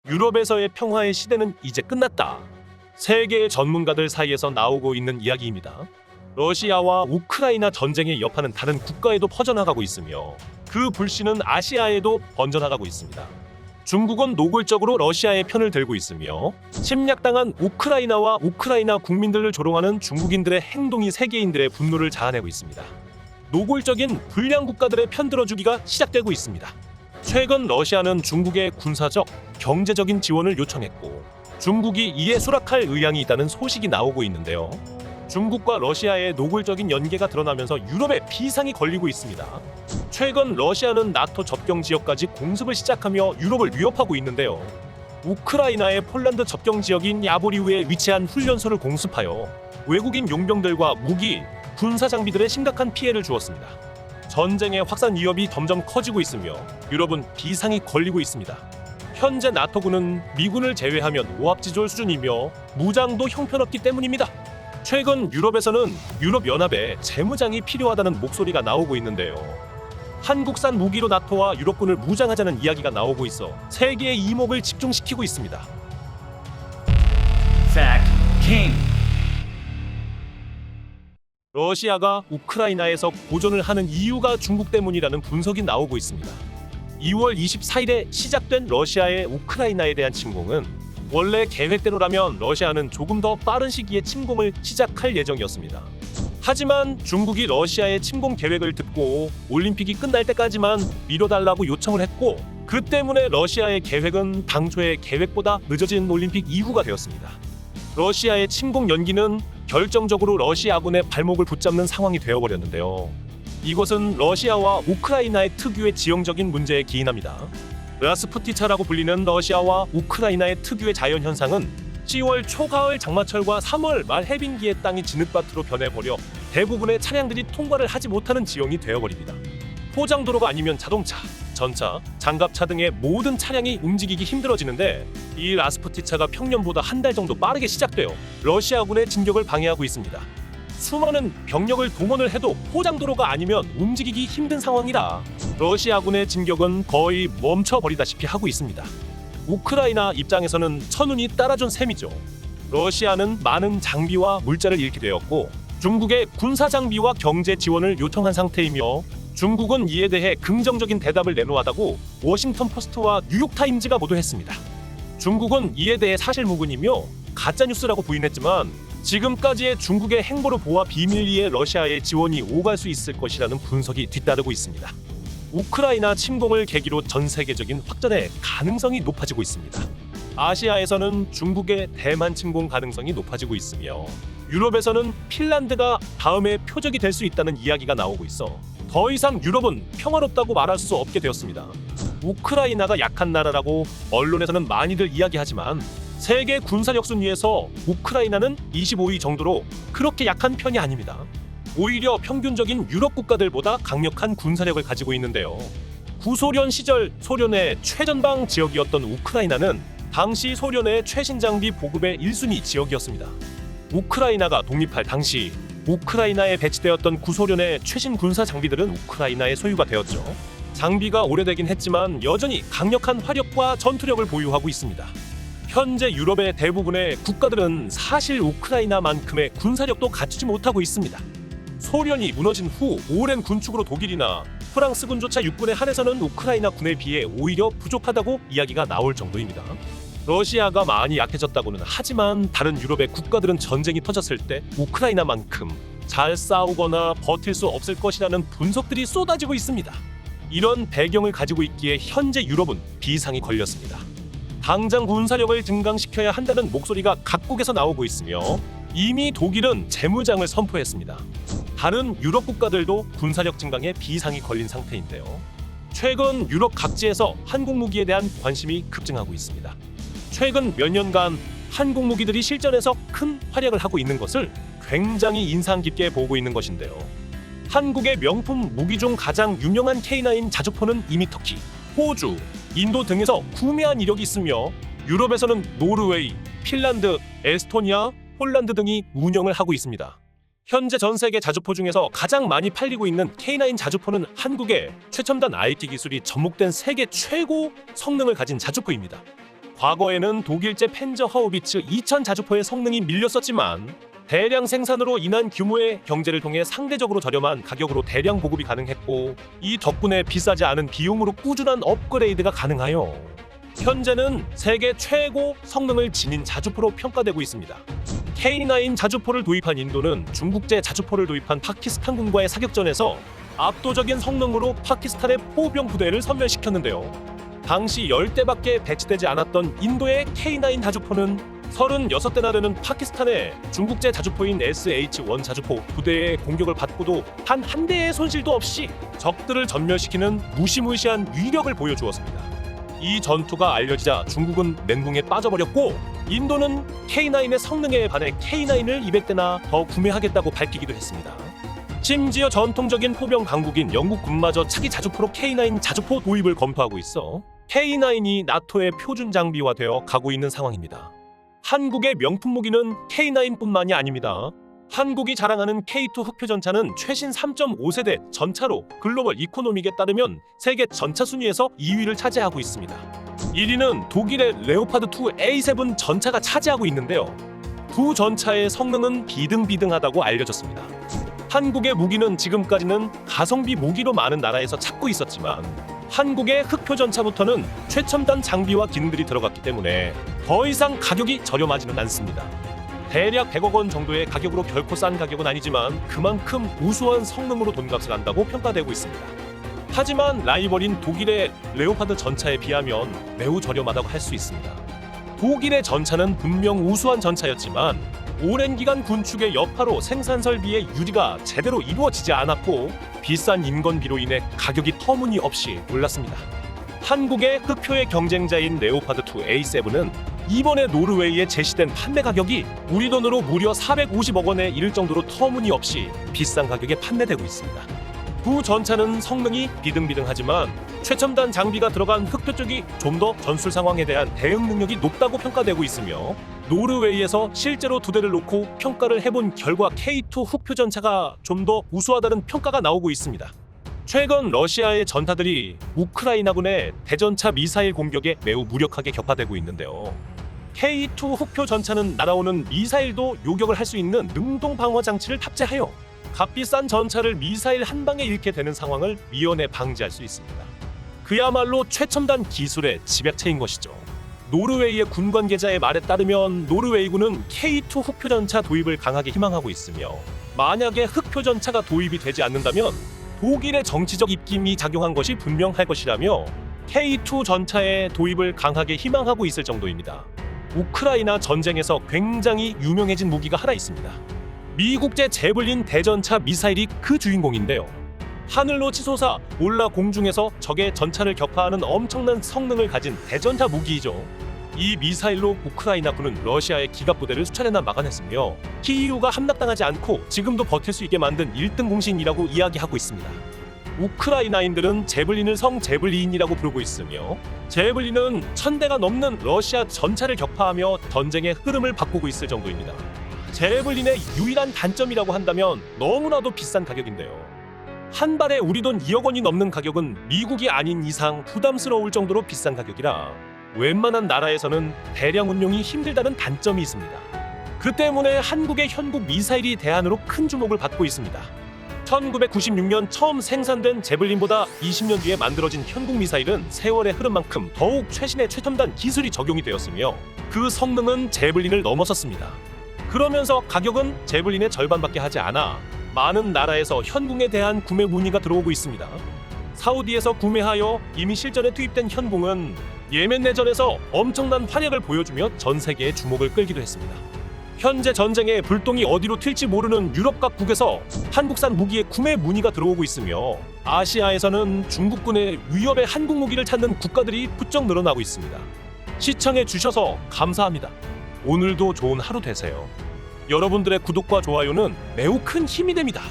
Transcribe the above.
유럽에서의 평화의 시대는 이제 끝났다. 세계의 전문가들 사이에서 나오고 있는 이야기입니다. 러시아와 우크라이나 전쟁의 여파는 다른 국가에도 퍼져나가고 있으며 그 불씨는 아시아에도 번져나가고 있습니다. 중국은 노골적으로 러시아의 편을 들고 있으며 침략당한 우크라이나와 우크라이나 국민들을 조롱하는 중국인들의 행동이 세계인들의 분노를 자아내고 있습니다. 노골적인 불량 국가들의 편 들어주기가 시작되고 있습니다. 최근 러시아는 중국의 군사적, 경제적인 지원을 요청했고 중국이 이에 수락할 의향이 있다는 소식이 나오고 있는데요. 중국과 러시아의 노골적인 연계가 드러나면서 유럽에 비상이 걸리고 있습니다. 최근 러시아는 나토 접경 지역까지 공습을 시작하며 유럽을 위협하고 있는데요. 우크라이나의 폴란드 접경 지역인 야보리우에 위치한 훈련소를 공습하여 외국인 용병들과 무기, 군사 장비들의 심각한 피해를 주었습니다. 전쟁의 확산 위협이 점점 커지고 있으며 유럽은 비상이 걸리고 있습니다. 현재 나토군은 미군을 제외하면 오합지졸 수준이며 무장도 형편없기 때문입니다. 최근 유럽에서는 유럽연합에 재무장이 필요하다는 목소리가 나오고 있는데요. 한국산 무기로 나토와 유럽군을 무장하자는 이야기가 나오고 있어 세계의 이목을 집중시키고 있습니다. Fact King. 러시아가 우크라이나에서 고전을 하는 이유가 중국 때문이라는 분석이 나오고 있습니다. 2월 24일에 시작된 러시아의 우크라이나에 대한 침공은 원래 계획대로라면 러시아는 조금 더 빠른 시기에 침공을 시작할 예정이었습니다. 하지만 중국이 러시아의 침공 계획을 듣고 올림픽이 끝날 때까지만 미뤄달라고 요청을 했고 그 때문에 러시아의 계획은 당초의 계획보다 늦어진 올림픽 이후가 되었습니다. 러시아의 침공 연기는 결정적으로 러시아군의 발목을 붙잡는 상황이 되어버렸는데요. 이것은 러시아와 우크라이나의 특유의 지형적인 문제에 기인합니다. 라스푸티차라고 불리는 러시아와 우크라이나의 특유의 자연현상은 10월 초가을 장마철과 3월 말 해빙기의 땅이 진흙밭으로 변해버려 대부분의 차량들이 통과를 하지 못하는 지형이 되어버립니다. 포장도로가 아니면 자동차, 전차, 장갑차 등의 모든 차량이 움직이기 힘들어지는데 이 라스푸티차가 평년보다 한 달 정도 빠르게 시작되어 러시아군의 진격을 방해하고 있습니다. 수많은 병력을 동원을 해도 포장도로가 아니면 움직이기 힘든 상황이라 러시아군의 진격은 거의 멈춰버리다시피 하고 있습니다. 우크라이나 입장에서는 천운이 따라준 셈이죠. 러시아는 많은 장비와 물자를 잃게 되었고 중국의 군사 장비와 경제 지원을 요청한 상태이며 중국은 이에 대해 긍정적인 대답을 내놓았다고 워싱턴 포스트와 뉴욕타임즈가 보도했습니다. 중국은 이에 대해 사실무근이며 가짜뉴스라고 부인했지만 지금까지의 중국의 행보를 보아 비밀리에 러시아의 지원이 오갈 수 있을 것이라는 분석이 뒤따르고 있습니다. 우크라이나 침공을 계기로 전 세계적인 확전의 가능성이 높아지고 있습니다. 아시아에서는 중국의 대만 침공 가능성이 높아지고 있으며 유럽에서는 핀란드가 다음의 표적이 될 수 있다는 이야기가 나오고 있어 더 이상 유럽은 평화롭다고 말할 수 없게 되었습니다. 우크라이나가 약한 나라라고 언론에서는 많이들 이야기하지만 세계 군사력 순위에서 우크라이나는 25위 정도로 그렇게 약한 편이 아닙니다. 오히려 평균적인 유럽 국가들보다 강력한 군사력을 가지고 있는데요. 구소련 시절 소련의 최전방 지역이었던 우크라이나는 당시 소련의 최신 장비 보급의 1순위 지역이었습니다. 우크라이나가 독립할 당시 우크라이나에 배치되었던 구소련의 최신 군사 장비들은 우크라이나의 소유가 되었죠. 장비가 오래되긴 했지만 여전히 강력한 화력과 전투력을 보유하고 있습니다. 현재 유럽의 대부분의 국가들은 사실 우크라이나만큼의 군사력도 갖추지 못하고 있습니다. 소련이 무너진 후 오랜 군축으로 독일이나 프랑스군조차 육군에 한해서는 우크라이나 군에 비해 오히려 부족하다고 이야기가 나올 정도입니다. 러시아가 많이 약해졌다고는 하지만 다른 유럽의 국가들은 전쟁이 터졌을 때 우크라이나만큼 잘 싸우거나 버틸 수 없을 것이라는 분석들이 쏟아지고 있습니다. 이런 배경을 가지고 있기에 현재 유럽은 비상이 걸렸습니다. 당장 군사력을 증강시켜야 한다는 목소리가 각국에서 나오고 있으며 이미 독일은 재무장을 선포했습니다. 다른 유럽 국가들도 군사력 증강에 비상이 걸린 상태인데요. 최근 유럽 각지에서 한국 무기에 대한 관심이 급증하고 있습니다. 최근 몇 년간 한국 무기들이 실전에서 큰 활약을 하고 있는 것을 굉장히 인상 깊게 보고 있는 것인데요. 한국의 명품 무기 중 가장 유명한 K9 자주포는 이미 터키, 호주, 인도 등에서 구매한 이력이 있으며 유럽에서는 노르웨이, 핀란드, 에스토니아, 폴란드 등이 운영을 하고 있습니다. 현재 전 세계 자주포 중에서 가장 많이 팔리고 있는 K9 자주포는 한국의 최첨단 IT 기술이 접목된 세계 최고 성능을 가진 자주포입니다. 과거에는 독일제 펜저 하우비츠 2000 자주포의 성능이 밀렸었지만 대량 생산으로 인한 규모의 경제를 통해 상대적으로 저렴한 가격으로 대량 보급이 가능했고, 이 덕분에 비싸지 않은 비용으로 꾸준한 업그레이드가 가능하여 현재는 세계 최고 성능을 지닌 자주포로 평가되고 있습니다. K9 자주포를 도입한 인도는 중국제 자주포를 도입한 파키스탄군과의 사격전에서 압도적인 성능으로 파키스탄의 포병 부대를 섬멸시켰는데요. 당시 10대밖에 배치되지 않았던 인도의 K9 자주포는 36대나 되는 파키스탄의 중국제 자주포인 SH-1 자주포 부대의 공격을 받고도 단 한 대의 손실도 없이 적들을 전멸시키는 무시무시한 위력을 보여주었습니다. 이 전투가 알려지자 중국은 멘붕에 빠져버렸고, 인도는 K9의 성능에 반해 K9을 200대나 더 구매하겠다고 밝히기도 했습니다. 심지어 전통적인 포병 강국인 영국군마저 차기 자주포로 K9 자주포 도입을 검토하고 있어 K9이 나토의 표준 장비화되어 가고 있는 상황입니다. 한국의 명품 무기는 K9뿐만이 아닙니다. 한국이 자랑하는 K2 흑표전차는 최신 3.5세대 전차로 글로벌 이코노믹에 따르면 세계 전차 순위에서 2위를 차지하고 있습니다. 1위는 독일의 레오파드2 A7 전차가 차지하고 있는데요. 두 전차의 성능은 비등비등하다고 알려졌습니다. 한국의 무기는 지금까지는 가성비 무기로 많은 나라에서 찾고 있었지만, 한국의 흑표전차부터는 최첨단 장비와 기능들이 들어갔기 때문에 더 이상 가격이 저렴하지는 않습니다. 대략 100억 원 정도의 가격으로 결코 싼 가격은 아니지만 그만큼 우수한 성능으로 돈값을 한다고 평가되고 있습니다. 하지만 라이벌인 독일의 레오파드 전차에 비하면 매우 저렴하다고 할 수 있습니다. 독일의 전차는 분명 우수한 전차였지만 오랜 기간 군축의 여파로 생산 설비의 유지가 제대로 이루어지지 않았고, 비싼 인건비로 인해 가격이 터무니없이 올랐습니다. 한국의 흑표의 경쟁자인 레오파드2 A7은 이번에 노르웨이에 제시된 판매 가격이 우리 돈으로 무려 450억 원에 이를 정도로 터무니없이 비싼 가격에 판매되고 있습니다. 두 전차는 성능이 비등비등하지만 최첨단 장비가 들어간 흑표 쪽이 좀 더 전술 상황에 대한 대응 능력이 높다고 평가되고 있으며, 노르웨이에서 실제로 두 대를 놓고 평가를 해본 결과 K2 흑표 전차가 좀 더 우수하다는 평가가 나오고 있습니다. 최근 러시아의 전타들이 우크라이나군의 대전차 미사일 공격에 매우 무력하게 격파되고 있는데요. K2 흑표 전차는 날아오는 미사일도 요격을 할 수 있는 능동 방어 장치를 탑재하여 값비싼 전차를 미사일 한 방에 잃게 되는 상황을 미연에 방지할 수 있습니다. 그야말로 최첨단 기술의 집약체인 것이죠. 노르웨이의 군 관계자의 말에 따르면 노르웨이군은 K2 흑표전차 도입을 강하게 희망하고 있으며, 만약에 흑표전차가 도입이 되지 않는다면 독일의 정치적 입김이 작용한 것이 분명할 것이라며 K2 전차의 도입을 강하게 희망하고 있을 정도입니다. 우크라이나 전쟁에서 굉장히 유명해진 무기가 하나 있습니다. 미국제 제블린 대전차 미사일이 그 주인공인데요. 하늘로 치솟아 올라 공중에서 적의 전차를 격파하는 엄청난 성능을 가진 대전차 무기이죠. 이 미사일로 우크라이나군은 러시아의 기갑부대를 수차례나 막아냈으며 키이우가 함락당하지 않고 지금도 버틸 수 있게 만든 1등 공신이라고 이야기하고 있습니다. 우크라이나인들은 제블린을 성제블린이라고 부르고 있으며, 제블린은 1000대가 넘는 러시아 전차를 격파하며 전쟁의 흐름을 바꾸고 있을 정도입니다. 제블린의 유일한 단점이라고 한다면 너무나도 비싼 가격인데요. 한 발에 우리 돈 2억 원이 넘는 가격은 미국이 아닌 이상 부담스러울 정도로 비싼 가격이라 웬만한 나라에서는 대량 운용이 힘들다는 단점이 있습니다. 그 때문에 한국의 현국 미사일이 대안으로 큰 주목을 받고 있습니다. 1996년 처음 생산된 제블린보다 20년 뒤에 만들어진 현국 미사일은 세월의 흐름만큼 더욱 최신의 최첨단 기술이 적용이 되었으며 그 성능은 제블린을 넘어섰습니다. 그러면서 가격은 제블린의 절반밖에 하지 않아 많은 나라에서 현궁에 대한 구매 문의가 들어오고 있습니다. 사우디에서 구매하여 이미 실전에 투입된 현궁은 예멘 내전에서 엄청난 활약을 보여주며 전 세계의 주목을 끌기도 했습니다. 현재 전쟁의 불똥이 어디로 튈지 모르는 유럽 각국에서 한국산 무기의 구매 문의가 들어오고 있으며, 아시아에서는 중국군의 위협의 한국 무기를 찾는 국가들이 부쩍 늘어나고 있습니다. 시청해 주셔서 감사합니다. 오늘도 좋은 하루 되세요. 여러분들의 구독과 좋아요는 매우 큰 힘이 됩니다.